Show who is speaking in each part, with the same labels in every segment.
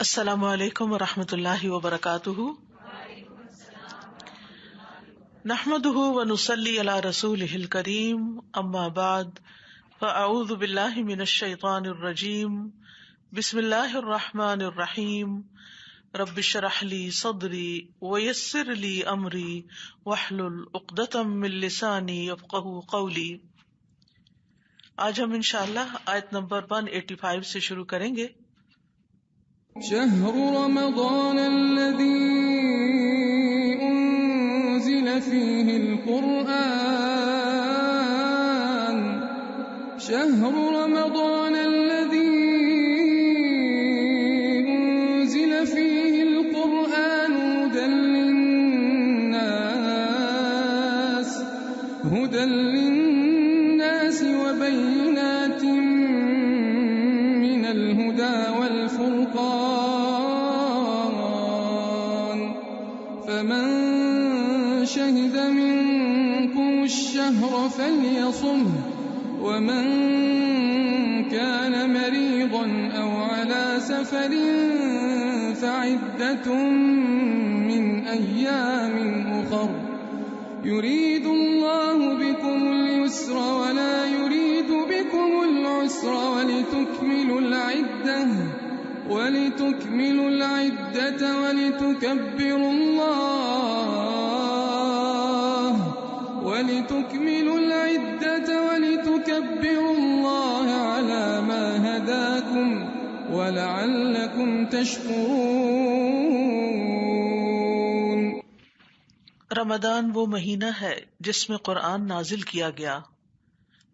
Speaker 1: السلام علیکم ورحمۃ اللہ وبرکاتہ، نحمده ونصلی علی رسولہ الکریم، اما بعد فاعوذ باللہ من الشیطان الرجیم، بسم اللہ الرحمن الرحیم، رب اشرح لی صدری ویسر لی امری واحلل عقدۃ من لسانی یفقہوا قولی۔ آج ہم انشاءاللہ آیت نمبر 185 سے شروع کریں گے۔
Speaker 2: شهر رمضان الذي أنزل فيه القرآن شهر رمضان الذي أنزل فيه القرآن هدى للناس وبينات من الهدى والفرقان فمن شهد منكم الشهر فليصمه ومن كان مريضا أو على سفر فعدة من أيام أخر يريد الله بكم اليسر ولا يريد بكم العسر ولتكملوا العدة ولتكبروا الله على ما هداكم ولعلكم تشكرون۔
Speaker 1: رمضان وہ مہینہ ہے جس میں قرآن نازل کیا گیا،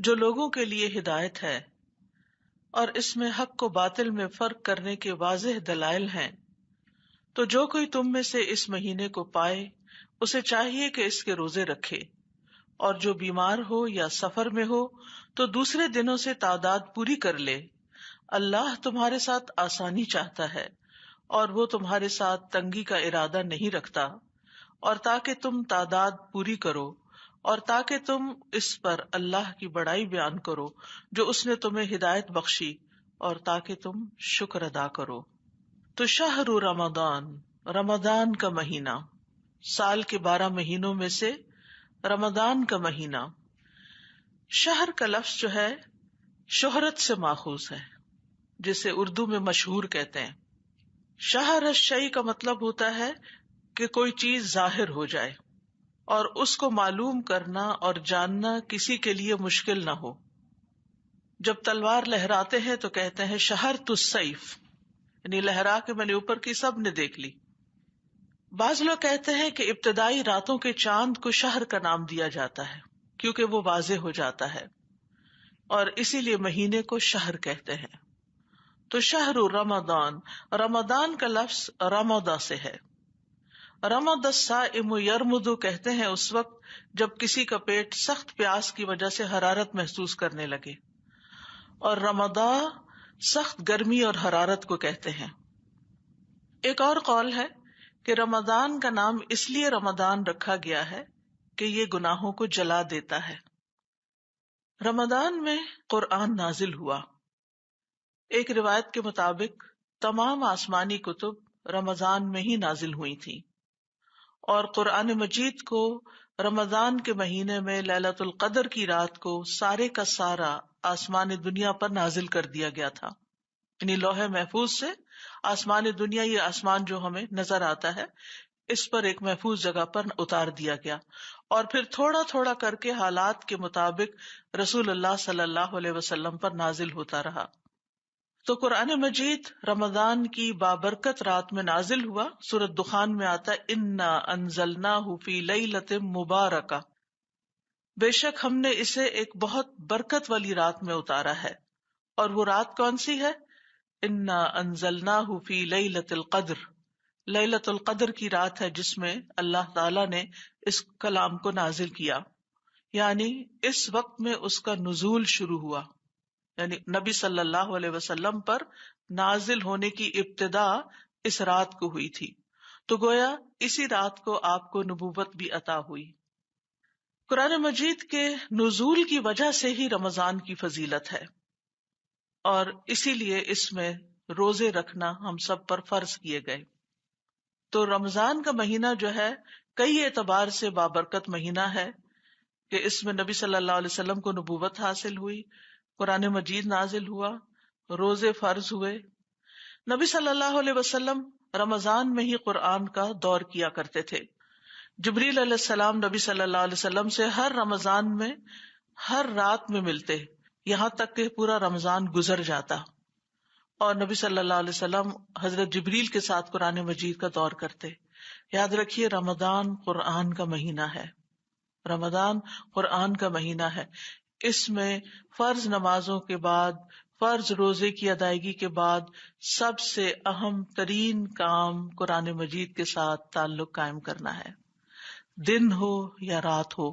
Speaker 1: جو لوگوں کے لیے ہدایت ہے، اور اس میں حق کو باطل میں فرق کرنے کے واضح دلائل ہیں۔ تو جو کوئی تم میں سے اس مہینے کو پائے اسے چاہیے کہ اس کے روزے رکھے، اور جو بیمار ہو یا سفر میں ہو تو دوسرے دنوں سے تعداد پوری کر لے۔ اللہ تمہارے ساتھ آسانی چاہتا ہے اور وہ تمہارے ساتھ تنگی کا ارادہ نہیں رکھتا، اور تاکہ تم تعداد پوری کرو، اور تاکہ تم اس پر اللہ کی بڑائی بیان کرو جو اس نے تمہیں ہدایت بخشی، اور تاکہ تم شکر ادا کرو۔ تو شہر رمضان، رمضان کا مہینہ، سال کے 12 مہینوں میں سے رمضان کا مہینہ۔ شہر کا لفظ جو ہے شہرت سے ماخوذ ہے، جسے اردو میں مشہور کہتے ہیں۔ شہر الشیء کا مطلب ہوتا ہے کہ کوئی چیز ظاہر ہو جائے اور اس کو معلوم کرنا اور جاننا کسی کے لیے مشکل نہ ہو۔ جب تلوار لہراتے ہیں تو کہتے ہیں شہرت السیف، یعنی لہرا کے میں نے اوپر کی سب نے دیکھ لی۔ بعض لوگ کہتے ہیں کہ ابتدائی راتوں کے چاند کو شہر کا نام دیا جاتا ہے کیونکہ وہ واضح ہو جاتا ہے، اور اسی لیے مہینے کو شہر کہتے ہیں۔ تو شہر رمضان، رمضان کا لفظ رمض سے ہے۔ رمض الصائم یرمض کہتے ہیں اس وقت جب کسی کا پیٹ سخت پیاس کی وجہ سے حرارت محسوس کرنے لگے، اور رمضا سخت گرمی اور حرارت کو کہتے ہیں۔ ایک اور قول ہے کہ رمضان کا نام اس لیے رمضان رکھا گیا ہے کہ یہ گناہوں کو جلا دیتا ہے۔ رمضان میں قرآن نازل ہوا۔ ایک روایت کے مطابق تمام آسمانی کتب رمضان میں ہی نازل ہوئی تھی، اور قرآن مجید کو رمضان کے مہینے میں لیلۃ القدر کی رات کو سارے کا سارا آسمان دنیا پر نازل کر دیا گیا تھا، یعنی لوح محفوظ سے آسمان دنیا، یہ آسمان جو ہمیں نظر آتا ہے، اس پر ایک محفوظ جگہ پر اتار دیا گیا، اور پھر تھوڑا تھوڑا کر کے حالات کے مطابق رسول اللہ صلی اللہ علیہ وسلم پر نازل ہوتا رہا۔ تو قرآن مجید رمضان کی بابرکت رات میں نازل ہوا۔ سورۃ دخان میں آتا ہے انا انزلناہ فی لیلۃ مبارکہ، بے شک ہم نے اسے ایک بہت برکت والی رات میں اتارا ہے، اور وہ رات کون سی ہے؟ انا انزلناہ فی لیلۃ القدر، لیلۃ القدر کی رات ہے جس میں اللہ تعالی نے اس کلام کو نازل کیا، یعنی اس وقت میں اس کا نزول شروع ہوا، یعنی نبی صلی اللہ علیہ وسلم پر نازل ہونے کی ابتدا اس رات کو ہوئی تھی، تو گویا اسی رات کو آپ کو نبوت بھی عطا ہوئی۔ قرآن مجید کے نزول کی وجہ سے ہی رمضان کی فضیلت ہے، اور اسی لیے اس میں روزے رکھنا ہم سب پر فرض کیے گئے. تو رمضان کا مہینہ جو ہے کئی اعتبار سے بابرکت مہینہ ہے کہ اس میں نبی صلی اللہ علیہ وسلم کو نبوت حاصل ہوئی، قرآن مجید نازل ہوا، روزے فرض ہوئے. نبی صلی اللہ علیہ وسلم رمضان میں ہی قرآن کا دور کیا کرتے تھے. جبریل علیہ السلام نبی صلی اللہ علیہ وسلم سے ہر رمضان میں ہر رات میں ملتے، یہاں تک کہ پورا رمضان گزر جاتا، اور نبی صلی اللہ علیہ وسلم حضرت جبریل کے ساتھ قرآن مجید کا دور کرتے. یاد رکھیے رمضان قرآن کا مہینہ ہے، رمضان قرآن کا مہینہ ہے. اس میں فرض نمازوں کے بعد، فرض روزے کی ادائیگی کے بعد سب سے اہم ترین کام قرآن مجید کے ساتھ تعلق قائم کرنا ہے، دن ہو یا رات ہو.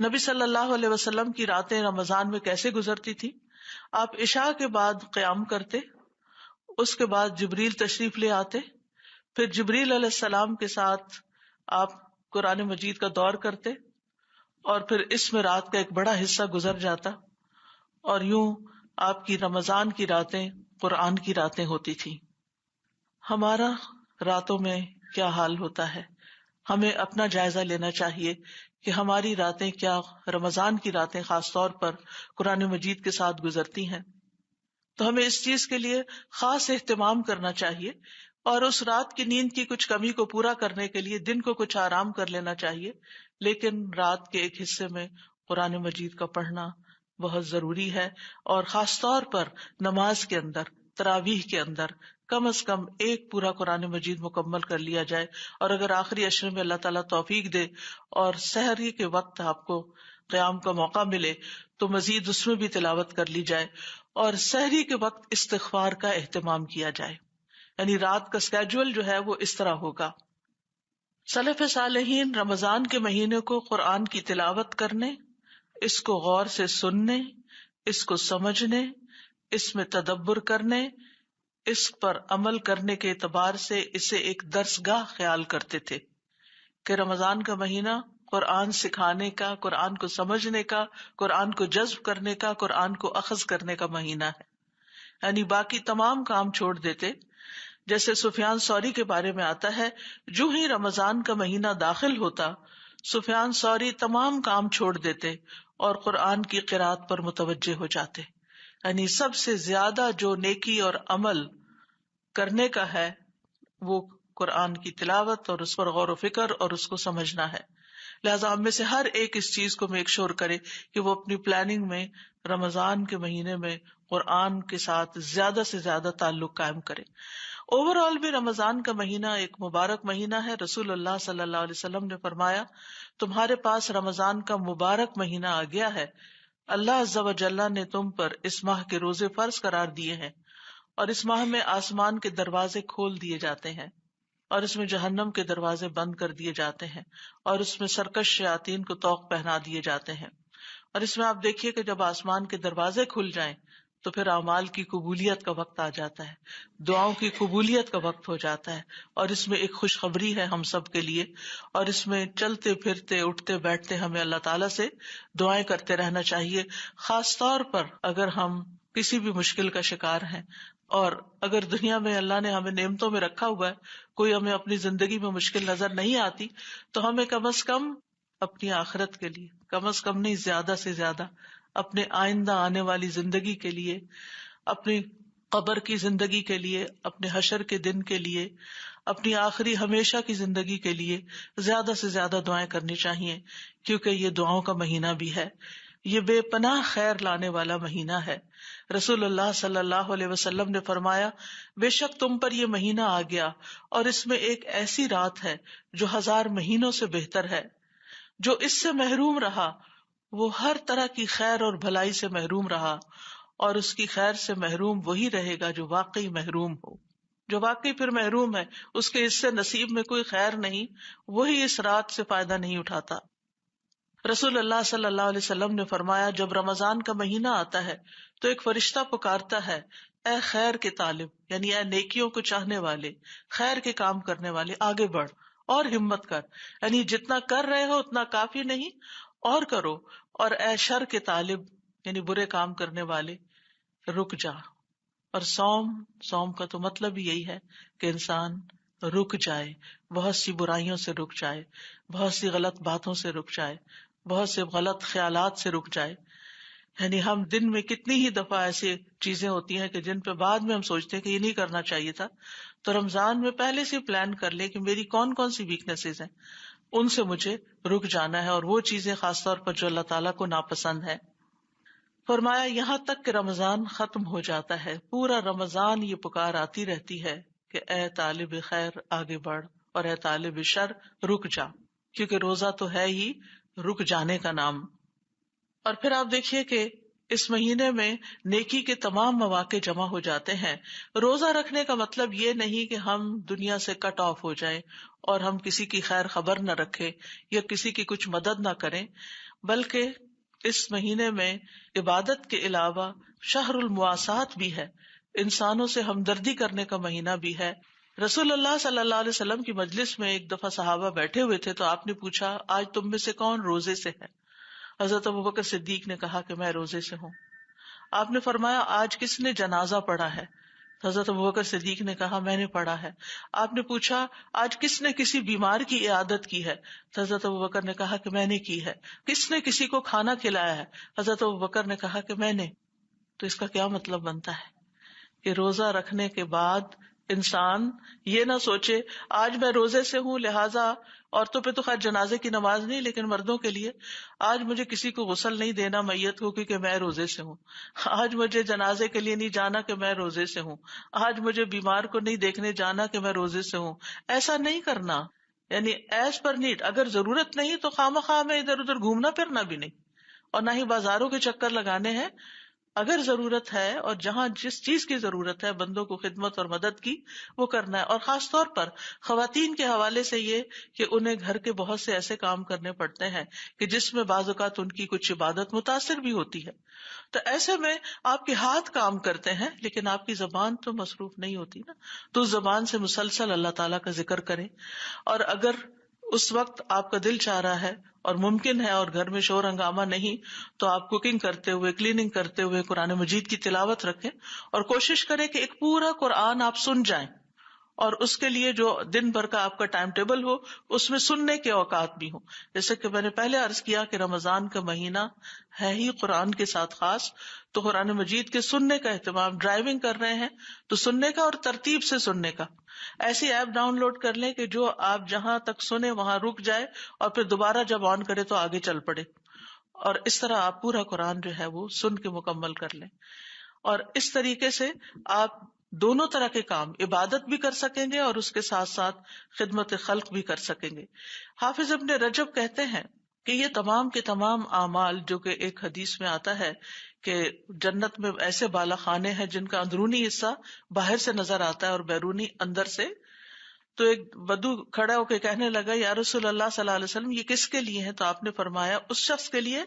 Speaker 1: نبی صلی اللہ علیہ وسلم کی راتیں رمضان میں کیسے گزرتی تھی؟ آپ عشاء کے بعد قیام کرتے، اس کے بعد جبریل تشریف لے آتے، پھر جبریل علیہ السلام کے ساتھ آپ قرآن مجید کا دور کرتے، اور پھر اس میں رات کا ایک بڑا حصہ گزر جاتا، اور یوں آپ کی رمضان کی راتیں قرآن کی راتیں ہوتی تھی. ہمارا راتوں میں کیا حال ہوتا ہے؟ ہمیں اپنا جائزہ لینا چاہیے کہ ہماری راتیں کیا، رمضان کی راتیں خاص طور پر قرآن مجید کے ساتھ گزرتی ہیں. تو ہمیں اس چیز کے لیے خاص اہتمام کرنا چاہیے، اور اس رات کی نیند کی کچھ کمی کو پورا کرنے کے لیے دن کو کچھ آرام کر لینا چاہیے، لیکن رات کے ایک حصے میں قرآن مجید کا پڑھنا بہت ضروری ہے. اور خاص طور پر نماز کے اندر، تراویح کے اندر کم از کم ایک پورا قرآن مجید مکمل کر لیا جائے، اور اگر آخری عشرے میں اللہ تعالیٰ توفیق دے اور سحری کے وقت آپ کو قیام کا موقع ملے تو مزید اس میں بھی تلاوت کر لی جائے، اور سحری کے وقت استغفار کا اہتمام کیا جائے. یعنی رات کا اسکیجول جو ہے وہ اس طرح ہوگا. سلف صالحین رمضان کے مہینے کو قرآن کی تلاوت کرنے، اس کو غور سے سننے، اس کو سمجھنے، اس میں تدبر کرنے، اس پر عمل کرنے کے اعتبار سے اسے ایک درسگاہ خیال کرتے تھے کہ رمضان کا مہینہ قرآن سکھانے کا، قرآن کو سمجھنے کا، قرآن کو جذب کرنے کا، قرآن کو اخذ کرنے کا مہینہ ہے. یعنی باقی تمام کام چھوڑ دیتے. جیسے سفیان ثوری کے بارے میں آتا ہے، جو ہی رمضان کا مہینہ داخل ہوتا سفیان ثوری تمام کام چھوڑ دیتے اور قرآن کی قرات پر متوجہ ہو جاتے. یعنی سب سے زیادہ جو نیکی اور عمل کرنے کا ہے وہ قرآن کی تلاوت اور اس پر غور و فکر اور اس کو سمجھنا ہے. لہٰذا ہم میں سے ہر ایک اس چیز کو میک شور کرے کہ وہ اپنی پلاننگ میں رمضان کے مہینے میں قرآن کے ساتھ زیادہ سے زیادہ تعلق قائم کرے. اوور آل بھی رمضان کا مہینہ ایک مبارک مہینہ ہے. رسول اللہ صلی اللہ علیہ وسلم نے فرمایا، تمہارے پاس رمضان کا مبارک مہینہ آ گیا ہے، اللہ عز و جل نے تم پر اس ماہ کے روزے فرض قرار دیے ہیں، اور اس ماہ میں آسمان کے دروازے کھول دیے جاتے ہیں، اور اس میں جہنم کے دروازے بند کر دیے جاتے ہیں، اور اس میں سرکش شیاطین کو طوق پہنا دیے جاتے ہیں. اور اس میں آپ دیکھیے کہ جب آسمان کے دروازے کھل جائیں تو پھر اعمال کی قبولیت کا وقت آ جاتا ہے، دعاؤں کی قبولیت کا وقت ہو جاتا ہے. اور اس میں ایک خوشخبری ہے ہم سب کے لیے، اور اس میں چلتے پھرتے اٹھتے بیٹھتے ہمیں اللہ تعالیٰ سے دعائیں کرتے رہنا چاہیے، خاص طور پر اگر ہم کسی بھی مشکل کا شکار ہیں، اور اگر دنیا میں اللہ نے ہمیں نعمتوں میں رکھا ہوا ہے، کوئی ہمیں اپنی زندگی میں مشکل نظر نہیں آتی، تو ہمیں کم از کم اپنی آخرت کے لیے، کم از کم نہیں زیادہ سے زیادہ اپنے آئندہ آنے والی زندگی کے لیے، اپنی قبر کی زندگی کے لیے، اپنے حشر کے دن کے لیے، اپنی آخری ہمیشہ کی زندگی کے لیے زیادہ سے زیادہ دعائیں کرنی چاہیے، کیونکہ یہ دعاؤں کا مہینہ بھی ہے، یہ بے پناہ خیر لانے والا مہینہ ہے. رسول اللہ صلی اللہ علیہ وسلم نے فرمایا، بے شک تم پر یہ مہینہ آ گیا اور اس میں ایک ایسی رات ہے جو 1000 مہینوں سے بہتر ہے. جو اس سے محروم رہا وہ ہر طرح کی خیر اور بھلائی سے محروم رہا، اور اس کی خیر سے محروم وہی رہے گا جو واقعی محروم ہو. جو واقعی پھر محروم ہے، اس کے اس سے نصیب میں کوئی خیر نہیں، وہی اس رات سے فائدہ نہیں اٹھاتا. رسول اللہ صلی اللہ علیہ وسلم نے فرمایا، جب رمضان کا مہینہ آتا ہے تو ایک فرشتہ پکارتا ہے، اے خیر کے طالب، یعنی اے نیکیوں کو چاہنے والے، خیر کے کام کرنے والے، آگے بڑھ اور ہمت کر، یعنی جتنا کر رہے ہو اتنا کافی نہیں، اور کرو. اور اے شر کے طالب، یعنی برے کام کرنے والے، رک جا. اور سوم کا تو مطلب ہی یہی ہے کہ انسان رک جائے، بہت سی برائیوں سے رک جائے، بہت سی غلط باتوں سے رک جائے، بہت سے غلط خیالات سے رک جائے. یعنی ہم دن میں کتنی ہی دفعہ ایسی چیزیں ہوتی ہیں کہ جن پہ بعد میں ہم سوچتے ہیں کہ یہ نہیں کرنا چاہیے تھا. تو رمضان میں پہلے سے پلان کر لے کہ میری کون کون سی ویکنیسز ہیں، ان سے مجھے رک جانا ہے، اور وہ چیزیں خاص طور پر جو اللہ تعالیٰ کو ناپسند ہے. فرمایا یہاں تک کہ رمضان ختم ہو جاتا ہے، پورا رمضان یہ پکار آتی رہتی ہے کہ اے طالب خیر آگے بڑھ، اور اے طالب شر رک جا، کیونکہ روزہ تو ہے ہی رک جانے کا نام. اور پھر آپ دیکھیے کہ اس مہینے میں نیکی کے تمام مواقع جمع ہو جاتے ہیں. روزہ رکھنے کا مطلب یہ نہیں کہ ہم دنیا سے کٹ آف ہو جائیں اور ہم کسی کی خیر خبر نہ رکھیں یا کسی کی کچھ مدد نہ کریں، بلکہ اس مہینے میں عبادت کے علاوہ شہر المواسات بھی ہے، انسانوں سے ہمدردی کرنے کا مہینہ بھی ہے. رسول اللہ صلی اللہ علیہ وسلم کی مجلس میں ایک دفعہ صحابہ بیٹھے ہوئے تھے تو آپ نے پوچھا آج تم میں سے کون روزے سے ہے؟ حضرت ابوبکر صدیق نے کہا کہ میں روزے سے ہوں. آپ نے فرمایا آج کس نے جنازہ پڑھا ہے؟ حضرت ابوبکر صدیق نے کہا میں نے پڑھا ہے. آپ نے پوچھا آج کس نے کسی بیمار کی عیادت کی ہے؟ حضرت ابوبکر نے کہا کہ میں نے کی ہے. کس نے کسی کو کھانا کھلایا ہے؟ حضرت ابوبکر نے کہا کہ میں نے. تو اس کا کیا مطلب بنتا ہے کہ روزہ رکھنے کے بعد انسان یہ نہ سوچے آج میں روزے سے ہوں لہٰذا عورتوں پہ تو خیر جنازے کی نماز نہیں، لیکن مردوں کے لیے آج مجھے کسی کو غسل نہیں دینا میت کو کیونکہ میں روزے سے ہوں، آج مجھے جنازے کے لیے نہیں جانا کہ میں روزے سے ہوں، آج مجھے بیمار کو نہیں دیکھنے جانا کہ میں روزے سے ہوں. ایسا نہیں کرنا، یعنی ایز پر نیڈ. اگر ضرورت نہیں تو خواہ میں ادھر ادھر گھومنا پھرنا بھی نہیں، اور نہ ہی بازاروں کے چکر لگانے ہیں. اگر ضرورت ہے اور جہاں جس چیز کی ضرورت ہے بندوں کو خدمت اور مدد کی وہ کرنا ہے. اور خاص طور پر خواتین کے حوالے سے یہ کہ انہیں گھر کے بہت سے ایسے کام کرنے پڑتے ہیں کہ جس میں بعض اوقات ان کی کچھ عبادت متاثر بھی ہوتی ہے. تو ایسے میں آپ کے ہاتھ کام کرتے ہیں لیکن آپ کی زبان تو مصروف نہیں ہوتی نا، تو اس زبان سے مسلسل اللہ تعالیٰ کا ذکر کریں. اور اگر اس وقت آپ کا دل چاہ رہا ہے اور ممکن ہے اور گھر میں شور ہنگامہ نہیں تو آپ کوکنگ کرتے ہوئے کلیننگ کرتے ہوئے قرآن مجید کی تلاوت رکھیں اور کوشش کریں کہ ایک پورا قرآن آپ سن جائیں. اور اس کے لیے جو دن بھر کا آپ کا ٹائم ٹیبل ہو اس میں سننے کے اوقات بھی ہوں. جیسے کہ میں نے پہلے عرض کیا کہ رمضان کا مہینہ ہے ہی قرآن کے ساتھ خاص، تو قرآن مجید کے سننے کا اہتمام. ڈرائیونگ کر رہے ہیں تو سننے کا اور ترتیب سے سننے کا. ایسی ایپ ڈاؤن لوڈ کر لیں کہ جو آپ جہاں تک سنے وہاں رک جائے اور پھر دوبارہ جب آن کرے تو آگے چل پڑے. اور اس طرح آپ پورا قرآن جو ہے وہ سن کے مکمل کر لیں. اور اس طریقے سے آپ دونوں طرح کے کام، عبادت بھی کر سکیں گے اور اس کے ساتھ ساتھ خدمت خلق بھی کر سکیں گے. حافظ ابن رجب کہتے ہیں کہ یہ تمام کے تمام اعمال، جو کہ ایک حدیث میں آتا ہے کہ جنت میں ایسے بالا خانے ہیں جن کا اندرونی حصہ باہر سے نظر آتا ہے اور بیرونی اندر سے. تو ایک بدو کھڑا ہو کے کہنے لگا یا رسول اللہ صلی اللہ علیہ وسلم یہ کس کے لیے ہے؟ تو آپ نے فرمایا اس شخص کے لیے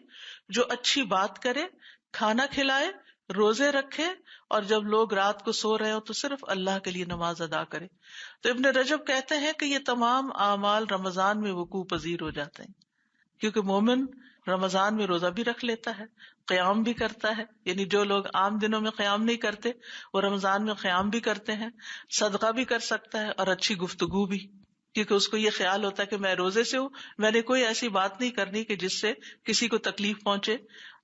Speaker 1: جو اچھی بات کرے، کھانا کھلائے، روزے رکھے، اور جب لوگ رات کو سو رہے ہو تو صرف اللہ کے لیے نماز ادا کرے. تو ابن رجب کہتے ہیں کہ یہ تمام اعمال رمضان میں وقوع پذیر ہو جاتے ہیں، کیونکہ مومن رمضان میں روزہ بھی رکھ لیتا ہے، قیام بھی کرتا ہے. یعنی جو لوگ عام دنوں میں قیام نہیں کرتے وہ رمضان میں قیام بھی کرتے ہیں، صدقہ بھی کر سکتا ہے اور اچھی گفتگو بھی، کیونکہ اس کو یہ خیال ہوتا ہے کہ میں روزے سے ہوں، میں نے کوئی ایسی بات نہیں کرنی کہ جس سے کسی کو تکلیف پہنچے،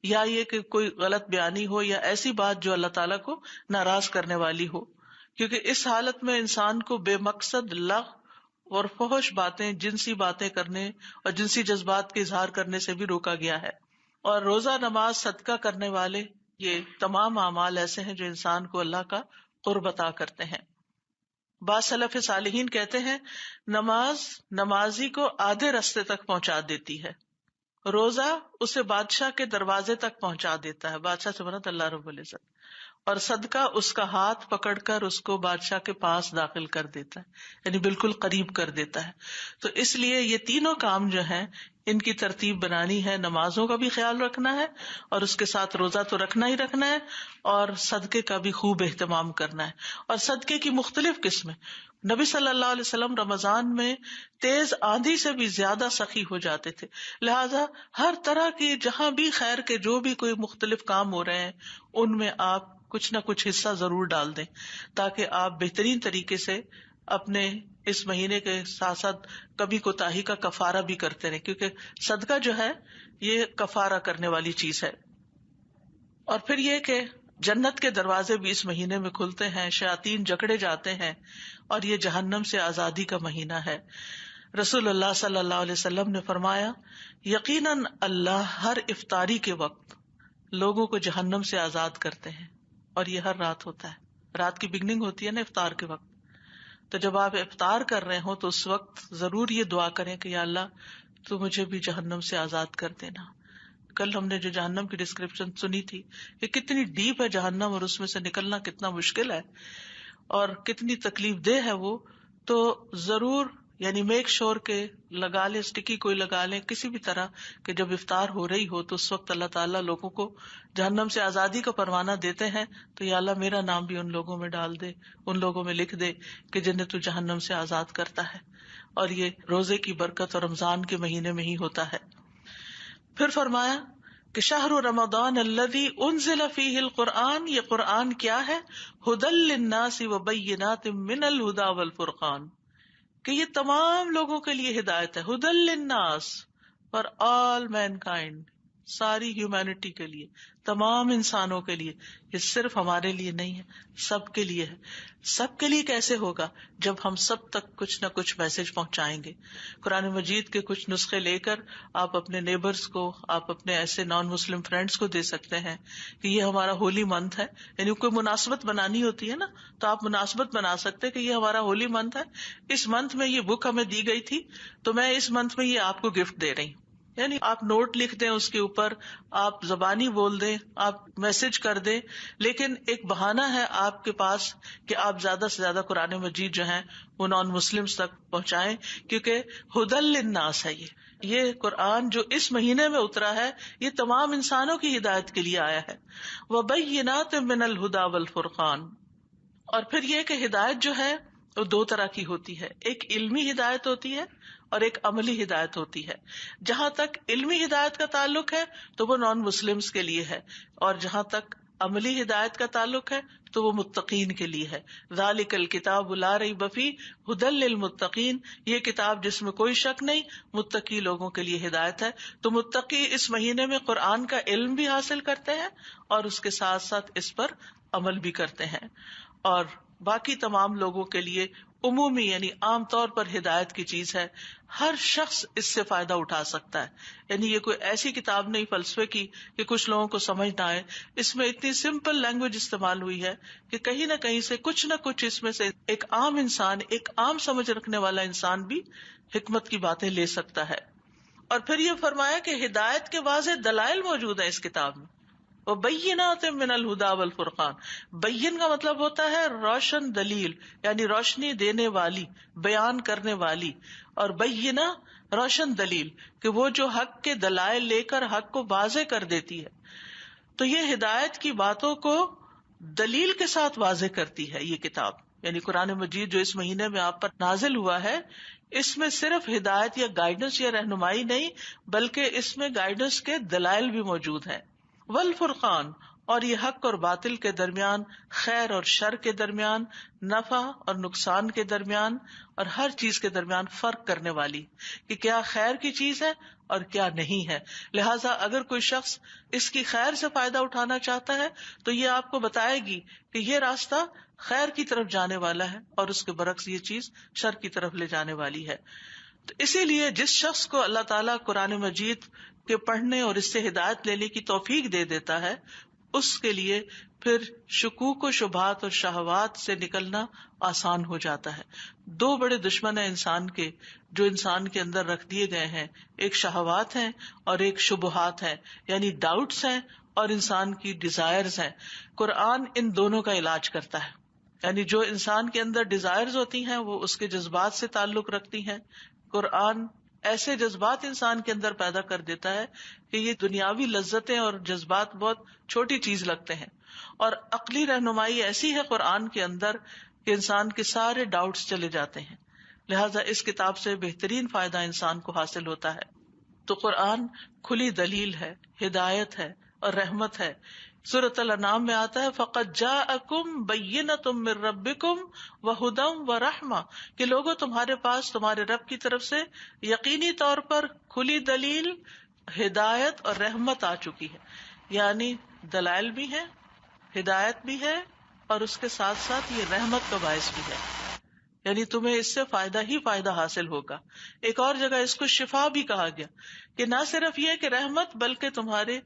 Speaker 1: یا یہ کہ کوئی غلط بیانی ہو یا ایسی بات جو اللہ تعالیٰ کو ناراض کرنے والی ہو. کیونکہ اس حالت میں انسان کو بے مقصد لغو اور فحش باتیں، جنسی باتیں کرنے اور جنسی جذبات کے اظہار کرنے سے بھی روکا گیا ہے. اور روزہ، نماز، صدقہ کرنے والے، یہ تمام اعمال ایسے ہیں جو انسان کو اللہ کا قرب عطا کرتے ہیں. بعض سلف صالحین کہتے ہیں نماز نمازی کو آدھے راستے تک پہنچا دیتی ہے، روزہ اسے بادشاہ کے دروازے تک پہنچا دیتا ہے، بادشاہ سے مراد اللہ رب العزت، اور صدقہ اس کا ہاتھ پکڑ کر اس کو بادشاہ کے پاس داخل کر دیتا ہے، یعنی بالکل قریب کر دیتا ہے. تو اس لیے یہ تینوں کام جو ہیں ان کی ترتیب بنانی ہے. نمازوں کا بھی خیال رکھنا ہے اور اس کے ساتھ روزہ تو رکھنا ہی رکھنا ہے، اور صدقے کا بھی خوب اہتمام کرنا ہے. اور صدقے کی مختلف قسمیں. نبی صلی اللہ علیہ وسلم رمضان میں تیز آندھی سے بھی زیادہ سخی ہو جاتے تھے، لہذا ہر طرح کی جہاں بھی خیر کے جو بھی کوئی مختلف کام ہو رہے ہیں ان میں آپ کچھ نہ کچھ حصہ ضرور ڈال دیں تاکہ آپ بہترین طریقے سے اپنے اس مہینے کے ساتھ ساتھ کبھی کوتاہی کا کفارہ بھی کرتے رہیں، کیونکہ صدقہ جو ہے یہ کفارہ کرنے والی چیز ہے۔ اور پھر یہ کہ جنت کے دروازے بھی اس مہینے میں کھلتے ہیں، شیاطین جکڑے جاتے ہیں، اور یہ جہنم سے آزادی کا مہینہ ہے۔ رسول اللہ صلی اللہ علیہ وسلم نے فرمایا، یقیناً اللہ ہر افطاری کے وقت لوگوں کو جہنم سے آزاد کرتے ہیں، اور یہ ہر رات ہوتا ہے۔ رات کی بگننگ ہوتی ہے نا افطار کے وقت، تو جب آپ افطار کر رہے ہوں تو اس وقت ضرور یہ دعا کریں کہ یا اللہ تو مجھے بھی جہنم سے آزاد کر دینا۔ کل ہم نے جو جہنم کی ڈسکرپشن سنی تھی کہ کتنی ڈیپ ہے جہنم، اور اس میں سے نکلنا کتنا مشکل ہے اور کتنی تکلیف دہ ہے وہ، تو ضرور یعنی میک شور کے لگا لیں، اسٹکی کوئی لگا لیں کسی بھی طرح کہ جب افطار ہو رہی ہو تو اس وقت اللہ تعالیٰ لوگوں کو جہنم سے آزادی کا پروانہ دیتے ہیں، تو یا اللہ میرا نام بھی ان لوگوں میں ڈال دے، ان لوگوں میں لکھ دے کہ جنہیں تو جہنم سے آزاد کرتا ہے۔ اور یہ روزے کی برکت اور رمضان کے مہینے میں ہی ہوتا ہے۔ پھر فرمایا کہ شہر رمضان الذی انزل فیہ القرآن، یہ قرآن کیا ہے؟ ھدی للناس وبینات من الھدی والفرقان، کہ یہ تمام لوگوں کے لیے ہدایت ہے۔ ھدی للناس، فار آل مین کائنڈ، ساری ہیومینٹی کے لیے، تمام انسانوں کے لیے، یہ صرف ہمارے لیے نہیں ہے، سب کے لیے ہے۔ سب کے لیے کیسے ہوگا؟ جب ہم سب تک کچھ نہ کچھ میسج پہنچائیں گے۔ قرآن مجید کے کچھ نسخے لے کر آپ اپنے نیبرز کو، آپ اپنے ایسے نان مسلم فرینڈز کو دے سکتے ہیں کہ یہ ہمارا ہولی منتھ ہے، یعنی کوئی مناسبت بنانی ہوتی ہے نا تو آپ مناسبت بنا سکتے کہ یہ ہمارا ہولی منتھ ہے، اس منتھ میں یہ بک ہمیں دی گئی تھی تو میں اس منتھ میں یہ آپ کو گفٹ دے رہی ہوں۔ یعنی آپ نوٹ لکھ دیں، اس کے اوپر آپ زبانی بول دیں، آپ میسج کر دیں، لیکن ایک بہانہ ہے آپ کے پاس کہ آپ زیادہ سے زیادہ قرآن مجید جو ہیں وہ نان مسلمز تک پہنچائیں، کیونکہ ھدی للناس ہے۔ یہ قرآن جو اس مہینے میں اترا ہے یہ تمام انسانوں کی ہدایت کے لیے آیا ہے۔ وبینات من الھدی والفرقان، اور پھر یہ کہ ہدایت جو ہے وہ دو طرح کی ہوتی ہے، ایک علمی ہدایت ہوتی ہے اور ایک عملی ہدایت ہوتی ہے۔ جہاں تک علمی ہدایت کا تعلق ہے تو وہ نان مسلمز کے لیے ہے، اور جہاں تک عملی ہدایت کا تعلق ہے تو وہ متقین کے لیے ہے۔ ذالک الکتاب لا ریب فیہ ھدی للمتقین، یہ کتاب جس میں کوئی شک نہیں، متقی لوگوں کے لیے ہدایت ہے۔ تو متقی اس مہینے میں قرآن کا علم بھی حاصل کرتے ہیں اور اس کے ساتھ ساتھ اس پر عمل بھی کرتے ہیں، اور باقی تمام لوگوں کے لیے عمومی یعنی عام طور پر ہدایت کی چیز ہے، ہر شخص اس سے فائدہ اٹھا سکتا ہے۔ یعنی یہ کوئی ایسی کتاب نہیں فلسفے کی کہ کچھ لوگوں کو سمجھ نہ آئے، اس میں اتنی سمپل لینگویج استعمال ہوئی ہے کہ کہیں نہ کہیں سے کچھ نہ کچھ اس میں سے ایک عام انسان، ایک عام سمجھ رکھنے والا انسان بھی حکمت کی باتیں لے سکتا ہے۔ اور پھر یہ فرمایا کہ ہدایت کے واضح دلائل موجود ہیں اس کتاب میں۔ وبینات من الھدی والفرقان، بین کا مطلب ہوتا ہے روشن دلیل، یعنی روشنی دینے والی، بیان کرنے والی، اور بینہ روشن دلیل کہ وہ جو حق کے دلائل لے کر حق کو واضح کر دیتی ہے۔ تو یہ ہدایت کی باتوں کو دلیل کے ساتھ واضح کرتی ہے یہ کتاب، یعنی قرآن مجید جو اس مہینے میں آپ پر نازل ہوا ہے، اس میں صرف ہدایت یا گائیڈنس یا رہنمائی نہیں بلکہ اس میں گائیڈنس کے دلائل بھی موجود ہیں۔ والفرقان، اور یہ حق اور باطل کے درمیان، خیر اور شر کے درمیان، نفع اور نقصان کے درمیان، اور ہر چیز کے درمیان فرق کرنے والی کہ کیا خیر کی چیز ہے اور کیا نہیں ہے۔ لہٰذا اگر کوئی شخص اس کی خیر سے فائدہ اٹھانا چاہتا ہے تو یہ آپ کو بتائے گی کہ یہ راستہ خیر کی طرف جانے والا ہے، اور اس کے برعکس یہ چیز شر کی طرف لے جانے والی ہے۔ تو اسی لیے جس شخص کو اللہ تعالیٰ قرآن مجید کے پڑھنے اور اس سے ہدایت لینے کی توفیق دے دیتا ہے، اس کے لیے پھر شکوک و شبہات اور شہوات سے نکلنا آسان ہو جاتا ہے۔ دو بڑے دشمن ہیں انسان کے جو انسان کے اندر رکھ دیے گئے ہیں، ایک شہوات ہیں اور ایک شبہات ہیں، یعنی ڈاؤٹس ہیں اور انسان کی ڈیزائرز ہیں۔ قرآن ان دونوں کا علاج کرتا ہے، یعنی جو انسان کے اندر ڈیزائرز ہوتی ہیں وہ اس کے جذبات سے تعلق رکھتی ہیں۔ قرآن ایسے جذبات انسان کے اندر پیدا کر دیتا ہے کہ یہ دنیاوی لذتیں اور جذبات بہت چھوٹی چیز لگتے ہیں، اور عقلی رہنمائی ایسی ہے قرآن کے اندر کہ انسان کے سارے ڈاؤٹس چلے جاتے ہیں۔ لہٰذا اس کتاب سے بہترین فائدہ انسان کو حاصل ہوتا ہے۔ تو قرآن کھلی دلیل ہے، ہدایت ہے اور رحمت ہے۔ سورۃ الانعام میں آتا ہے فقد جاءکم بینۃ من ربکم وہدی ورحمہ، کہ لوگوں تمہارے پاس تمہارے رب کی طرف سے یقینی طور پر کھلی دلیل، ہدایت اور رحمت آ چکی ہے. یعنی دلائل بھی ہیں، ہدایت بھی ہے، اور اس کے ساتھ ساتھ یہ رحمت کا باعث بھی ہے، یعنی تمہیں اس سے فائدہ ہی فائدہ حاصل ہوگا. ایک اور جگہ اس کو شفا بھی کہا گیا کہ نہ صرف یہ کہ رحمت، بلکہ تمہارے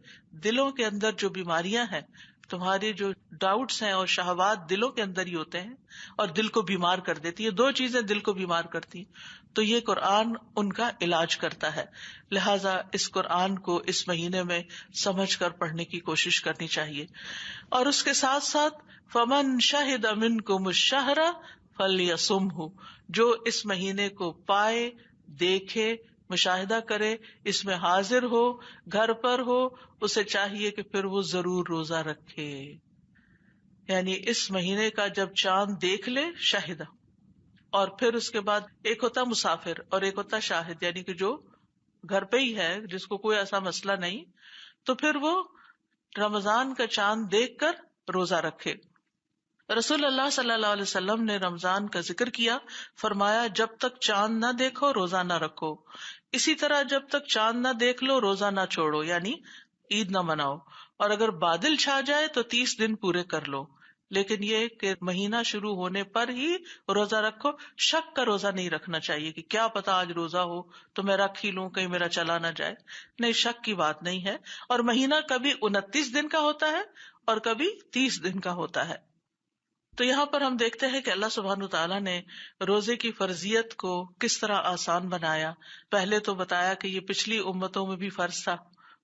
Speaker 1: دلوں کے اندر جو بیماریاں ہیں، تمہاری جو ڈاؤٹس ہیں اور شہوات دلوں کے اندر ہی ہوتے ہیں اور دل کو بیمار کر دیتی ہے. دو چیزیں دل کو بیمار کرتی ہیں، تو یہ قرآن ان کا علاج کرتا ہے. لہٰذا اس قرآن کو اس مہینے میں سمجھ کر پڑھنے کی کوشش کرنی چاہیے. اور اس کے ساتھ ساتھ فمن شہد منکم الشہر فلیصمہ، جو اس مہینے کو پائے، دیکھے، مشاہدہ کرے، اس میں حاضر ہو، گھر پر ہو، اسے چاہیے کہ پھر وہ ضرور روزہ رکھے. یعنی اس مہینے کا جب چاند دیکھ لے شاہدہ، اور پھر اس کے بعد ایک ہوتا مسافر اور ایک ہوتا شاہد، یعنی کہ جو گھر پہ ہی ہے، جس کو کوئی ایسا مسئلہ نہیں، تو پھر وہ رمضان کا چاند دیکھ کر روزہ رکھے. رسول اللہ صلی اللہ علیہ وسلم نے رمضان کا ذکر کیا، فرمایا جب تک چاند نہ دیکھو روزہ نہ رکھو، اسی طرح جب تک چاند نہ دیکھ لو روزہ نہ چھوڑو، یعنی عید نہ مناؤ، اور اگر بادل چھا جائے تو 30 دن پورے کر لو. لیکن یہ کہ مہینہ شروع ہونے پر ہی روزہ رکھو، شک کا روزہ نہیں رکھنا چاہیے کہ کیا پتا آج روزہ ہو تو میں رکھ ہی لوں، کہیں میرا چلا نہ جائے. نہیں، شک کی بات نہیں ہے. اور مہینہ کبھی 29 دن کا ہوتا ہے اور کبھی 30 دن کا ہوتا ہے. تو یہاں پر ہم دیکھتے ہیں کہ اللہ سبحانہ تعالیٰ نے روزے کی فرضیت کو کس طرح آسان بنایا. پہلے تو بتایا کہ یہ پچھلی امتوں میں بھی فرض تھا،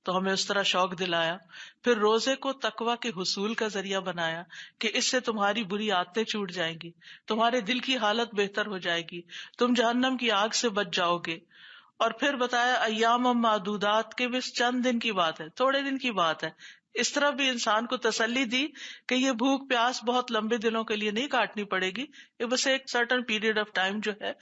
Speaker 1: تو ہمیں اس طرح شوق دلایا. پھر روزے کو تقویٰ کے حصول کا ذریعہ بنایا کہ اس سے تمہاری بری عادتیں چھوٹ جائیں گی، تمہارے دل کی حالت بہتر ہو جائے گی، تم جہنم کی آگ سے بچ جاؤ گے. اور پھر بتایا ایام معدودات کے بس چند دن کی بات ہے، تھوڑے دن کی بات ہے. اس طرح بھی انسان کو تسلی دی کہ یہ بھوک پیاس بہت لمبے دنوں کے لیے نہیں کاٹنی پڑے گی، یہ بس ایک سرٹن پیریڈ آف ٹائم جو ہے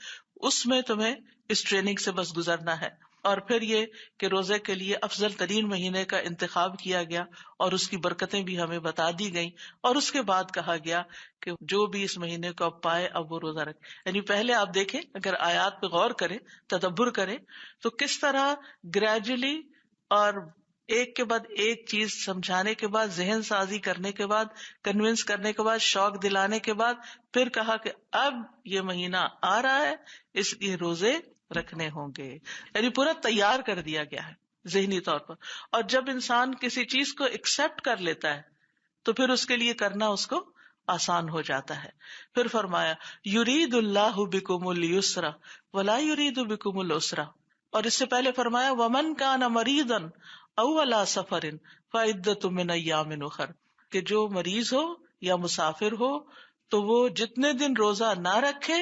Speaker 1: اس میں تمہیں اس ٹریننگ سے بس گزرنا ہے. اور پھر یہ کہ روزے کے لیے افضل ترین مہینے کا انتخاب کیا گیا اور اس کی برکتیں بھی ہمیں بتا دی گئیں. اور اس کے بعد کہا گیا کہ جو بھی اس مہینے کو اب پائے اب وہ روزہ رکھے. یعنی پہلے آپ دیکھیں، اگر آیات پہ غور کریں، تدبر کریں، تو کس طرح گریجولی اور ایک کے بعد ایک چیز سمجھانے کے بعد، ذہن سازی کرنے کے بعد، کنونس کرنے کے بعد، شوق دلانے کے بعد پھر کہا کہ اب یہ مہینہ آ رہا ہے، اس لیے روزے رکھنے ہوں گے. یعنی پورا تیار کر دیا گیا ہے ذہنی طور پر. اور جب انسان کسی چیز کو ایکسپٹ کر لیتا ہے تو پھر اس کے لیے کرنا اس کو آسان ہو جاتا ہے. پھر فرمایا یرید اللہ بکم اليسر ولا یرید بکم العسر. اور اس سے پہلے فرمایا ومن کان مریضا او علی سفر فعدۃ من ایام اخر، کہ جو مریض ہو یا مسافر ہو تو وہ جتنے دن روزہ نہ رکھے،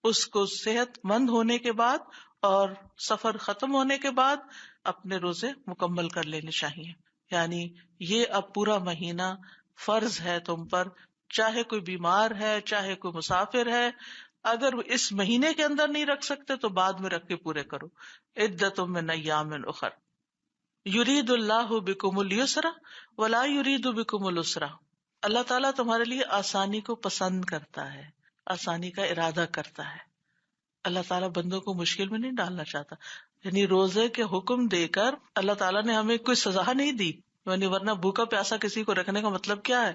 Speaker 1: اس کو صحت مند ہونے کے بعد اور سفر ختم ہونے کے بعد اپنے روزے مکمل کر لینے چاہیے. یعنی یہ اب پورا مہینہ فرض ہے تم پر، چاہے کوئی بیمار ہے، چاہے کوئی مسافر ہے. اگر اس مہینے کے اندر نہیں رکھ سکتے تو بعد میں رکھ کے پورے کرو. عدۃ من ایام اخر یرید اللہ بکم اليسر ولا یرید بکم العسر. اللہ تعالیٰ تمہارے لیے آسانی کو پسند کرتا ہے، آسانی کا ارادہ کرتا ہے. اللہ تعالیٰ بندوں کو مشکل میں نہیں ڈالنا چاہتا. یعنی روزے کے حکم دے کر اللہ تعالیٰ نے ہمیں کوئی سزا نہیں دی. یعنی ورنہ بھوکا پیاسا کسی کو رکھنے کا مطلب کیا ہے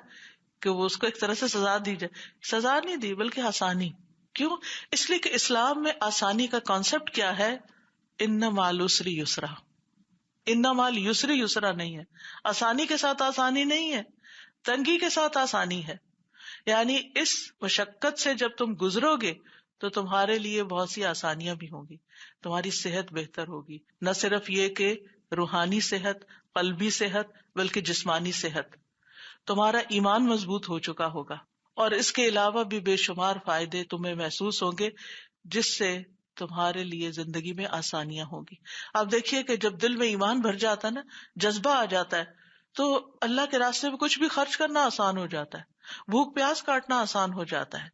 Speaker 1: کہ وہ اس کو ایک طرح سے سزا دی جائے. سزا نہیں دی بلکہ آسانی. کیوں؟ اس لیے کہ اسلام میں آسانی کا کانسیپٹ کیا ہے؟ ان مع العسر یسرا. ان مع العسر یسرا نہیں ہے. آسانی کے ساتھ آسانی نہیں ہے، تنگی کے ساتھ آسانی ہے. یعنی اس مشقت سے جب تم گزرو گے تو تمہارے لیے بہت سی آسانیاں بھی ہوں گی، تمہاری صحت بہتر ہوگی. نہ صرف یہ کہ روحانی صحت، قلبی صحت، بلکہ جسمانی صحت. تمہارا ایمان مضبوط ہو چکا ہوگا، اور اس کے علاوہ بھی بے شمار فائدے تمہیں محسوس ہوں گے جس سے تمہارے لیے زندگی میں آسانیاں ہوں گی. آپ دیکھیے کہ جب دل میں ایمان بھر جاتا ہے نا، جذبہ آ جاتا ہے، تو اللہ کے راستے میں کچھ بھی خرچ کرنا آسان ہو جاتا ہے، بھوک پیاس کاٹنا آسان ہو جاتا ہے،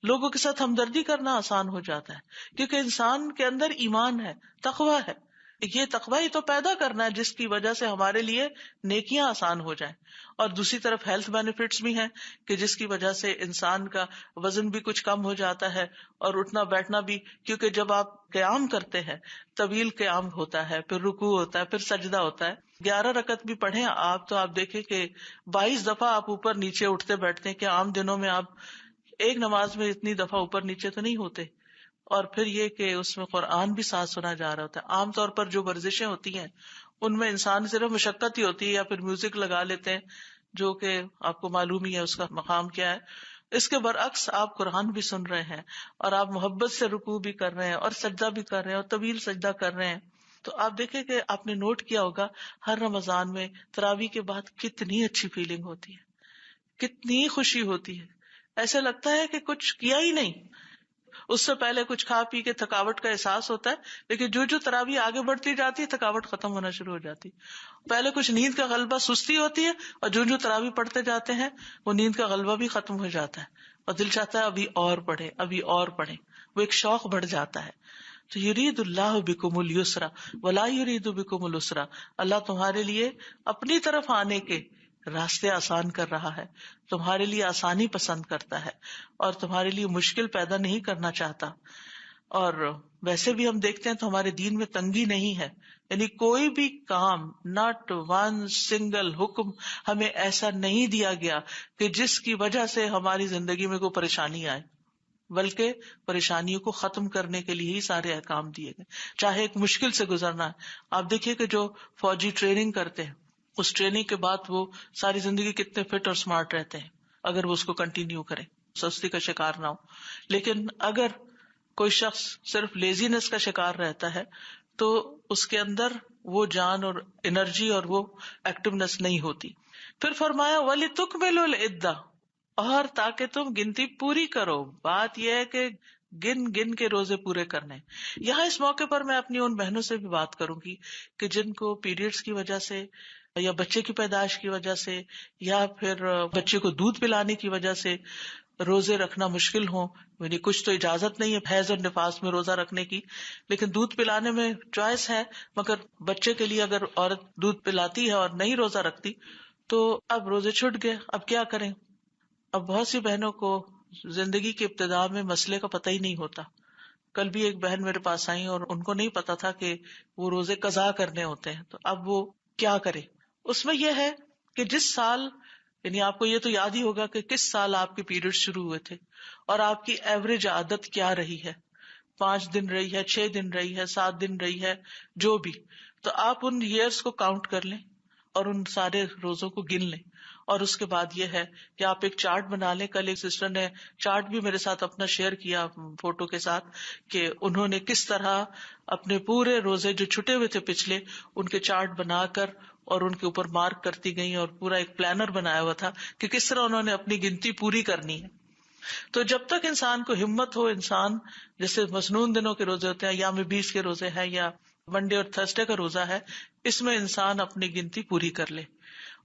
Speaker 1: لوگوں کے ساتھ ہمدردی کرنا آسان ہو جاتا ہے، کیونکہ انسان کے اندر ایمان ہے، تقویٰ ہے. یہ تقوی ہی تو پیدا کرنا ہے جس کی وجہ سے ہمارے لیے نیکیاں آسان ہو جائیں. اور دوسری طرف ہیلتھ بینیفٹس بھی ہیں کہ جس کی وجہ سے انسان کا وزن بھی کچھ کم ہو جاتا ہے اور اٹھنا بیٹھنا بھی, کیونکہ جب آپ قیام کرتے ہیں طویل قیام ہوتا ہے, پھر رکوع ہوتا ہے, پھر سجدہ ہوتا ہے. 11 رکعت بھی پڑھیں آپ تو آپ دیکھیں کہ 22 دفعہ آپ اوپر نیچے اٹھتے بیٹھتے ہیں, کہ عام دنوں میں آپ ایک نماز میں اتنی دفعہ اوپر نیچے تو نہیں ہوتے. اور پھر یہ کہ اس میں قرآن بھی ساتھ سنا جا رہا ہوتا ہے. عام طور پر جو ورزشیں ہوتی ہیں ان میں انسان صرف مشقت ہی ہوتی ہے یا پھر میوزک لگا لیتے ہیں, جو کہ آپ کو معلوم ہی ہے اس کا مقام کیا ہے. اس کے برعکس آپ قرآن بھی سن رہے ہیں اور آپ محبت سے رکوع بھی کر رہے ہیں اور سجدہ بھی کر رہے ہیں اور طویل سجدہ کر رہے ہیں. تو آپ دیکھیں کہ آپ نے نوٹ کیا ہوگا ہر رمضان میں تراویح کے بعد کتنی اچھی فیلنگ ہوتی ہے, کتنی خوشی ہوتی ہے, ایسا لگتا ہے کہ کچھ کیا ہی نہیں. اس سے پہلے کچھ کھا پی کے تھکاوٹ کا احساس ہوتا ہے, لیکن جو تراویح آگے بڑھتی جاتی ہے تھکاوٹ ختم ہونا شروع ہو جاتی. پہلے کچھ نیند کا غلبہ, سستی ہوتی ہے, اور جو تراویح پڑھتے جاتے ہیں وہ نیند کا غلبہ بھی ختم ہو جاتا ہے اور دل چاہتا ہے ابھی اور پڑھے, ابھی اور پڑھے. وہ ایک شوق بڑھ جاتا ہے. تو یرید اللہ بکم اليسر ولا یرید بکم العسر, اللہ تمہارے لیے اپنی طرف آنے کے راستے آسان کر رہا ہے, تمہارے لیے آسانی پسند کرتا ہے اور تمہارے لیے مشکل پیدا نہیں کرنا چاہتا. اور ویسے بھی ہم دیکھتے ہیں تو ہمارے دین میں تنگی نہیں ہے, یعنی کوئی بھی کام, ناٹ ون سنگل حکم ہمیں ایسا نہیں دیا گیا کہ جس کی وجہ سے ہماری زندگی میں کوئی پریشانی آئے, بلکہ پریشانیوں کو ختم کرنے کے لیے ہی سارے احکام دیے گئے. چاہے ایک مشکل سے گزرنا ہے, آپ دیکھیے کہ جو فوجی ٹریننگ کرتے ہیں اس ٹریننگ کے بعد وہ ساری زندگی کتنے فٹ اور اسمارٹ رہتے ہیں اگر وہ اس کو کنٹینیو کریں, سستی کا شکار نہ ہو. لیکن اگر کوئی شخص صرف لیزینس کا شکار رہتا ہے تو اس کے اندر وہ جان اور انرجی اور وہ ایکٹیونیس نہیں ہوتی. پھر فرمایا وَلِتُكْمِلُوا الْعِدَّةَ, اور تاکہ تم گنتی پوری کرو. بات یہ ہے کہ گن گن کے روزے پورے کرنے. یہاں اس موقع پر میں اپنی ان بہنوں سے بھی بات کروں گی کہ جن کو پیریڈز کی وجہ سے یا بچے کی پیدائش کی وجہ سے یا پھر بچے کو دودھ پلانے کی وجہ سے روزے رکھنا مشکل ہوں. یعنی کچھ تو اجازت نہیں ہے حیض اور نفاس میں روزہ رکھنے کی, لیکن دودھ پلانے میں چوائس ہے, مگر بچے کے لیے اگر عورت دودھ پلاتی ہے اور نہیں روزہ رکھتی تو اب روزے چھوٹ گئے, اب کیا کریں. اب بہت سی بہنوں کو زندگی کے ابتداء میں مسئلے کا پتہ ہی نہیں ہوتا. کل بھی ایک بہن میرے پاس آئی اور ان کو نہیں پتا تھا کہ وہ روزے قضا کرنے ہوتے ہیں, تو اب وہ کیا کرے. اس میں یہ ہے کہ جس سال, یعنی آپ کو یہ تو یاد ہی ہوگا کہ کس سال آپ کے پیریڈ شروع ہوئے تھے اور آپ کی ایوریج عادت کیا رہی ہے, 5 دن رہی ہے, 6 دن رہی ہے, 7 دن رہی ہے, جو بھی. تو آپ ان ایئرس کو کاؤنٹ کر لیں اور ان سارے روزوں کو گن لیں. اور اس کے بعد یہ ہے کہ آپ ایک چارٹ بنا لیں. کل ایک سسٹر نے چارٹ بھی میرے ساتھ اپنا شیئر کیا فوٹو کے ساتھ کہ انہوں نے کس طرح اپنے پورے روزے جو چھٹے ہوئے تھے پچھلے, ان کے چارٹ بنا کر اور ان کے اوپر مارک کرتی گئی, اور پورا ایک پلانر بنایا ہوا تھا کہ کس طرح انہوں نے اپنی گنتی پوری کرنی ہے. تو جب تک انسان کو ہمت ہو, انسان جیسے مسنون دنوں کے روزے ہوتے ہیں, ایام 20 کے روزے ہیں یا منڈے اور تھرسڈے کا روزہ ہے, اس میں انسان اپنی گنتی پوری کر لے.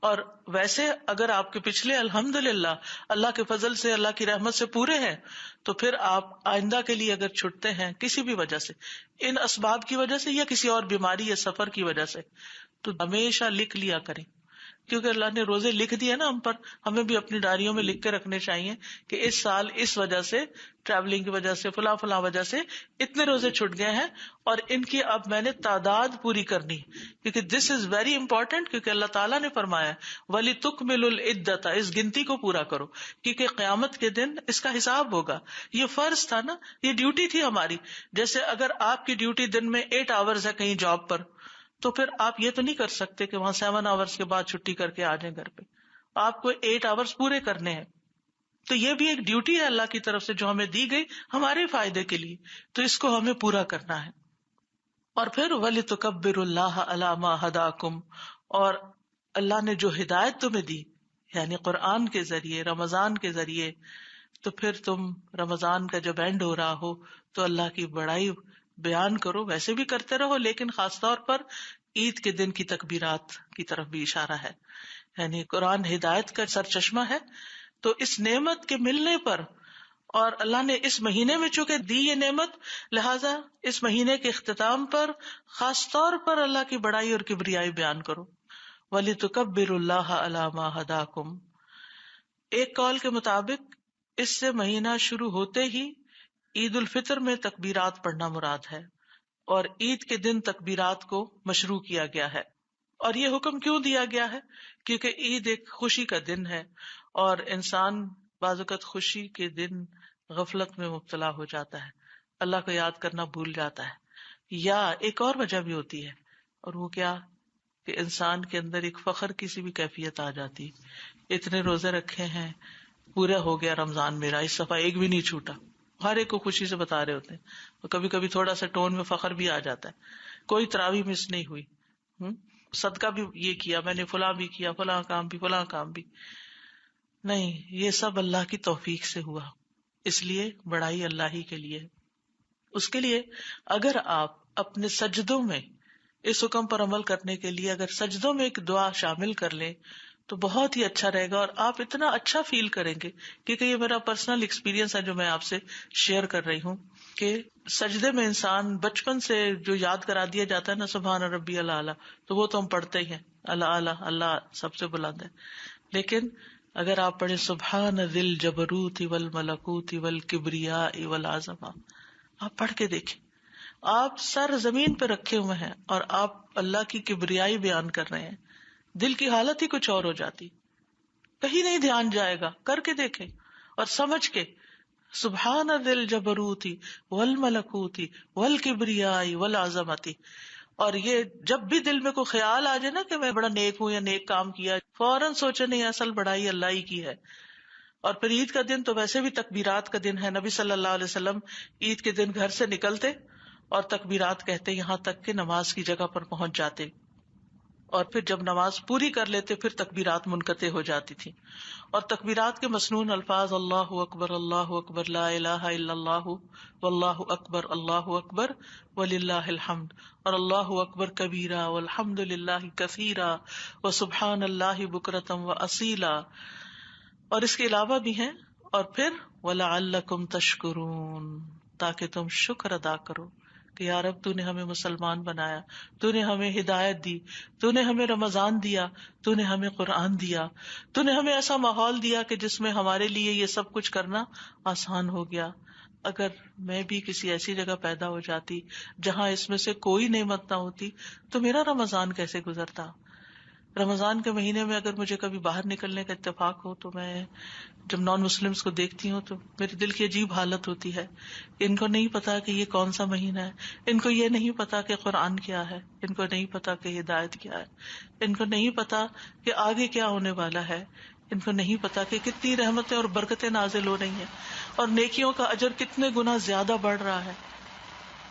Speaker 1: اور ویسے اگر آپ کے پچھلے الحمدللہ اللہ کے فضل سے, اللہ کی رحمت سے پورے ہیں, تو پھر آپ آئندہ کے لیے اگر چھٹتے ہیں کسی بھی وجہ سے, ان اسباب کی وجہ سے یا کسی اور بیماری یا سفر کی وجہ سے, تو ہمیشہ لکھ لیا کریں. کیونکہ اللہ نے روزے لکھ دیے نا ہم پر, ہمیں بھی اپنی ڈائریوں میں لکھ کے رکھنے چاہیے کہ اس سال اس وجہ سے, ٹریولنگ کی وجہ سے, فلاں فلاں وجہ سے اتنے روزے چھٹ گئے ہیں اور ان کی اب میں نے تعداد پوری کرنی. کیونکہ دس از ویری امپورٹینٹ, کیونکہ اللہ تعالیٰ نے فرمایا وَلِتُكْمِلُوا الْعِدَّةَ, اس گنتی کو پورا کرو, کیونکہ قیامت کے دن اس کا حساب ہوگا. یہ فرض تھا نا, یہ ڈیوٹی تھی ہماری. جیسے اگر آپ کی ڈیوٹی دن میں 8 آورز ہے کہیں جاب پر, تو پھر آپ یہ تو نہیں کر سکتے کہ وہاں 7 آورز کے بعد چھٹی کر کے آ جائیں گھر پہ. آپ کو 8 آورز پورے کرنے ہیں. تو یہ بھی ایک ڈیوٹی ہے اللہ کی طرف سے جو ہمیں دی گئی ہمارے فائدے کے لیے, تو اس کو ہمیں پورا کرنا ہے. اور پھر وَلِتُكَبِّرُوا اللَّهَ عَلَى مَا هَدَاكُمْ, اور اللہ نے جو ہدایت تمہیں دی یعنی قرآن کے ذریعے, رمضان کے ذریعے, تو پھر تم رمضان کا جب اینڈ ہو رہا ہو تو اللہ کی بڑائی بیان کرو. ویسے بھی کرتے رہو, لیکن خاص طور پر عید کے دن کی تکبیرات کی طرف بھی اشارہ ہے. یعنی قرآن ہدایت کا سر چشمہ ہے, تو اس نعمت کے ملنے پر اور اللہ نے اس مہینے میں چونکہ دی یہ نعمت، لہٰذا اس مہینے کے اختتام پر خاص طور پر اللہ کی بڑائی اور کبریائی بیان کرو. وَلِتُكَبِّرُوا اللَّهَ عَلَى مَا هَدَاكُمْ. ایک قول کے مطابق اس سے مہینہ شروع ہوتے ہی عید الفطر میں تکبیرات پڑھنا مراد ہے، اور عید کے دن تکبیرات کو مشروع کیا گیا ہے. اور یہ حکم کیوں دیا گیا ہے؟ کیونکہ عید ایک خوشی کا دن ہے، اور انسان بعض اوقات خوشی کے دن غفلت میں مبتلا ہو جاتا ہے، اللہ کو یاد کرنا بھول جاتا ہے. یا ایک اور وجہ بھی ہوتی ہے، اور وہ کیا کہ انسان کے اندر ایک فخر کی سی بھی کیفیت آ جاتی. اتنے روزے رکھے ہیں، پورا ہو گیا رمضان میرا، اس صفحہ ایک بھی نہیں چھوٹا. ہر ایک کو خوشی سے بتا رہے ہوتے ہیں، اور کبھی کبھی تھوڑا سا ٹون میں فخر بھی آ جاتا ہے. کوئی تراویح مس نہیں ہوئی، صدقہ بھی یہ کیا میں نے، فلاں بھی کیا، فلاں کام بھی، فلاں کام بھی نہیں. یہ سب اللہ کی توفیق سے ہوا، اس لیے بڑائی اللہ ہی کے لیے. اس کے لیے اگر آپ اپنے سجدوں میں اس حکم پر عمل کرنے کے لیے اگر سجدوں میں ایک دعا شامل کر لیں تو بہت ہی اچھا رہے گا، اور آپ اتنا اچھا فیل کریں گے. کیونکہ یہ میرا پرسنل ایکسپیرینس ہے جو میں آپ سے شیئر کر رہی ہوں کہ سجدے میں انسان بچپن سے جو یاد کرا دیا جاتا ہے نا، سبحان ربی الاعلیٰ، تو وہ تو ہم پڑھتے ہی ہیں، اللہ اللہ اللہ سب سے بلند ہے. لیکن اگر آپ پڑھیں سبحان ذی الجبروت والملکوت والکبریاء والعظمہ، آپ پڑھ کے دیکھیں، آپ سر زمین پہ رکھے ہوئے ہیں اور آپ اللہ کی کبریائی بیان کر رہے ہیں، دل کی حالت ہی کچھ اور ہو جاتی، کہیں نہیں دھیان جائے گا. کر کے دیکھیں اور سمجھ کے سبحان ذی الجبروت والملکوت والکبریاء والعظمۃ. اور یہ جب بھی دل میں کوئی خیال آ جائے نا کہ میں بڑا نیک ہوں یا نیک کام کیا، فوراً سوچے نہیں اصل بڑائی اللہ ہی کی ہے. اور پھر عید کا دن تو ویسے بھی تکبیرات کا دن ہے. نبی صلی اللہ علیہ وسلم عید کے دن گھر سے نکلتے اور تکبیرات کہتے یہاں تک کہ نماز کی جگہ پر پہنچ جاتے، اور پھر جب نماز پوری کر لیتے پھر تکبیرات منقطع ہو جاتی تھی. اور تکبیرات کے مسنون الفاظ اللہ اکبر لا الہ الا اللہ واللہ اکبر وللہ الحمد، اور اللہ اکبر کبیرا والحمد للہ کثیرا وسبحان اللہ بکرۃ واصیلا. اور اس کے علاوہ بھی ہیں. اور پھر وَلَعَلَّكُمْ تَشْكُرُونَ، تاکہ تم شکر ادا کرو کہ یا رب تو نے ہمیں مسلمان بنایا، تو نے ہمیں ہدایت دی، تو نے ہمیں رمضان دیا، تو نے ہمیں قرآن دیا، تو نے ہمیں ایسا ماحول دیا کہ جس میں ہمارے لیے یہ سب کچھ کرنا آسان ہو گیا. اگر میں بھی کسی ایسی جگہ پیدا ہو جاتی جہاں اس میں سے کوئی نعمت نہ ہوتی تو میرا رمضان کیسے گزرتا. رمضان کے مہینے میں اگر مجھے کبھی باہر نکلنے کا اتفاق ہو تو میں جب نان مسلمس کو دیکھتی ہوں تو میرے دل کی عجیب حالت ہوتی ہے. ان کو نہیں پتا کہ یہ کون سا مہینہ ہے، ان کو یہ نہیں پتا کہ قرآن کیا ہے، ان کو نہیں پتا کہ ہدایت کیا ہے، ان کو نہیں پتا کہ آگے کیا ہونے والا ہے، ان کو نہیں پتا کہ کتنی رحمتیں اور برکتیں نازل ہو رہی ہیں، اور نیکیوں کا اجر کتنے گنا زیادہ بڑھ رہا ہے.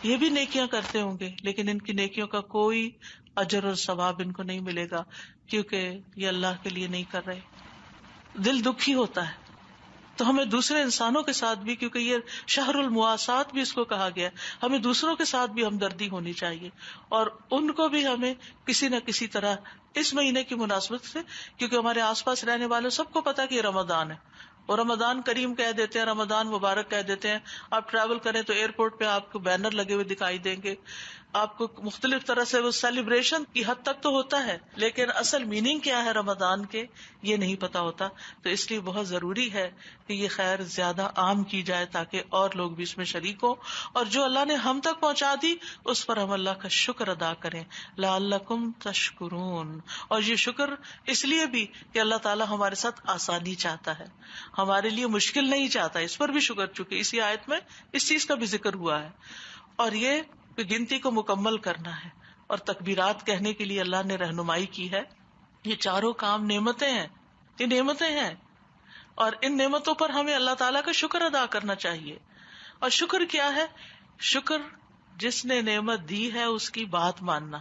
Speaker 1: یہ بھی نیکیاں کرتے ہوں گے لیکن ان کی نیکیوں کا کوئی اجر اور ثواب ان کو نہیں ملے گا، کیونکہ یہ اللہ کے لیے نہیں کر رہے. دل دکھی ہوتا ہے. تو ہمیں دوسرے انسانوں کے ساتھ بھی، کیونکہ یہ شہر المواسات بھی اس کو کہا گیا، ہمیں دوسروں کے ساتھ بھی ہمدردی ہونی چاہیے، اور ان کو بھی ہمیں کسی نہ کسی طرح اس مہینے کی مناسبت سے، کیونکہ ہمارے آس پاس رہنے والوں سب کو پتا کہ یہ رمضان ہے، اور رمضان کریم کہہ دیتے ہیں، رمضان مبارک کہہ دیتے ہیں. آپ ٹریول کریں تو ایئرپورٹ پہ آپ کو بینر لگے ہوئے دکھائی دیں گے، آپ کو مختلف طرح سے وہ سیلیبریشن کی حد تک تو ہوتا ہے، لیکن اصل میننگ کیا ہے رمضان کے یہ نہیں پتا ہوتا. تو اس لیے بہت ضروری ہے کہ یہ خیر زیادہ عام کی جائے تاکہ اور لوگ بھی اس میں شریک ہوں، اور جو اللہ نے ہم تک پہنچا دی اس پر ہم اللہ کا شکر ادا کریں. لعلکم تشکرون. اور یہ شکر اس لیے بھی کہ اللہ تعالیٰ ہمارے ساتھ آسانی چاہتا ہے، ہمارے لیے مشکل نہیں چاہتا. اس پر بھی شکر، چونکہ اسی آیت میں اس چیز کا بھی ذکر ہوا ہے. اور یہ گنتی کو مکمل کرنا ہے، اور تکبیرات کہنے کے لیے اللہ نے رہنمائی کی ہے. یہ چاروں کام نعمتیں ہیں، یہ نعمتیں ہیں، اور ان نعمتوں پر ہمیں اللہ تعالیٰ کا شکر ادا کرنا چاہیے. اور شکر کیا ہے؟ شکر جس نے نعمت دی ہے اس کی بات ماننا،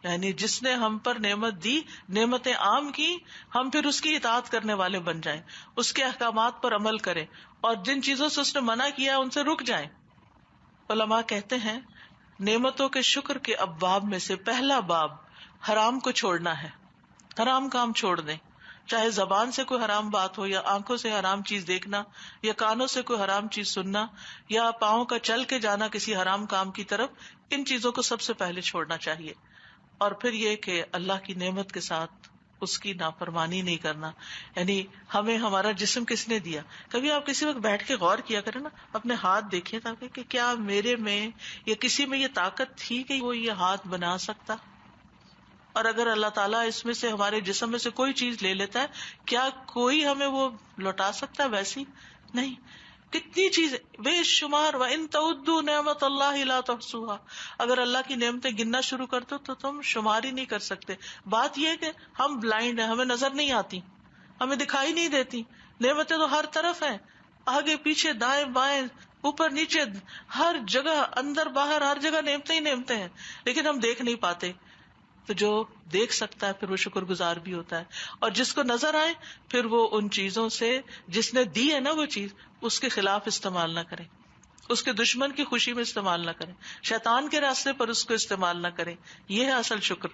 Speaker 1: یعنی جس نے ہم پر نعمت دی، نعمتیں عام کی، ہم پھر اس کی اطاعت کرنے والے بن جائیں، اس کے احکامات پر عمل کریں، اور جن چیزوں سے اس نے منع کیا ان سے رک جائیں. علماء کہتے ہیں نعمتوں کے شکر کے ابواب میں سے پہلا باب حرام کو چھوڑنا ہے. حرام کام چھوڑ دیں. چاہے زبان سے کوئی حرام بات ہو، یا آنکھوں سے حرام چیز دیکھنا، یا کانوں سے کوئی حرام چیز سننا، یا پاؤں کا چل کے جانا کسی حرام کام کی طرف، ان چیزوں کو سب سے پہلے چھوڑنا چاہیے. اور پھر یہ کہ اللہ کی نعمت کے ساتھ اس کی نافرمانی نہیں کرنا. یعنی ہمیں ہمارا جسم کس نے دیا؟ کبھی آپ کسی وقت بیٹھ کے غور کیا کریں نا، اپنے ہاتھ دیکھیں تاکہ کہ کیا میرے میں یا کسی میں یہ طاقت تھی کہ وہ یہ ہاتھ بنا سکتا. اور اگر اللہ تعالیٰ اس میں سے ہمارے جسم میں سے کوئی چیز لے لیتا ہے، کیا کوئی ہمیں وہ لوٹا سکتا ہے؟ ویسی نہیں. کتنی چیز بے شمار، وَإِن تَعُدُّوا نِعْمَتَ اللَّهِ لَا تُحْصُوهَا، اگر اللہ کی نعمتیں گننا شروع کر دو تو تم شمار ہی نہیں کر سکتے. بات یہ ہے کہ ہم بلائنڈ ہیں، ہمیں نظر نہیں آتی، ہمیں دکھائی نہیں دیتی. نعمتیں تو ہر طرف ہیں، آگے پیچھے دائیں بائیں اوپر نیچے، ہر جگہ اندر باہر، ہر جگہ نعمتیں ہی نعمتیں ہیں، لیکن ہم دیکھ نہیں پاتے. تو جو دیکھ سکتا ہے پھر وہ شکر گزار بھی ہوتا ہے، اور جس کو نظر آئے پھر وہ ان چیزوں سے، جس نے دی ہے نا وہ چیز، اس کے خلاف استعمال نہ کرے، اس کے دشمن کی خوشی میں استعمال نہ کرے، شیطان کے راستے پر اس کو استعمال نہ کرے. یہ ہے اصل شکر.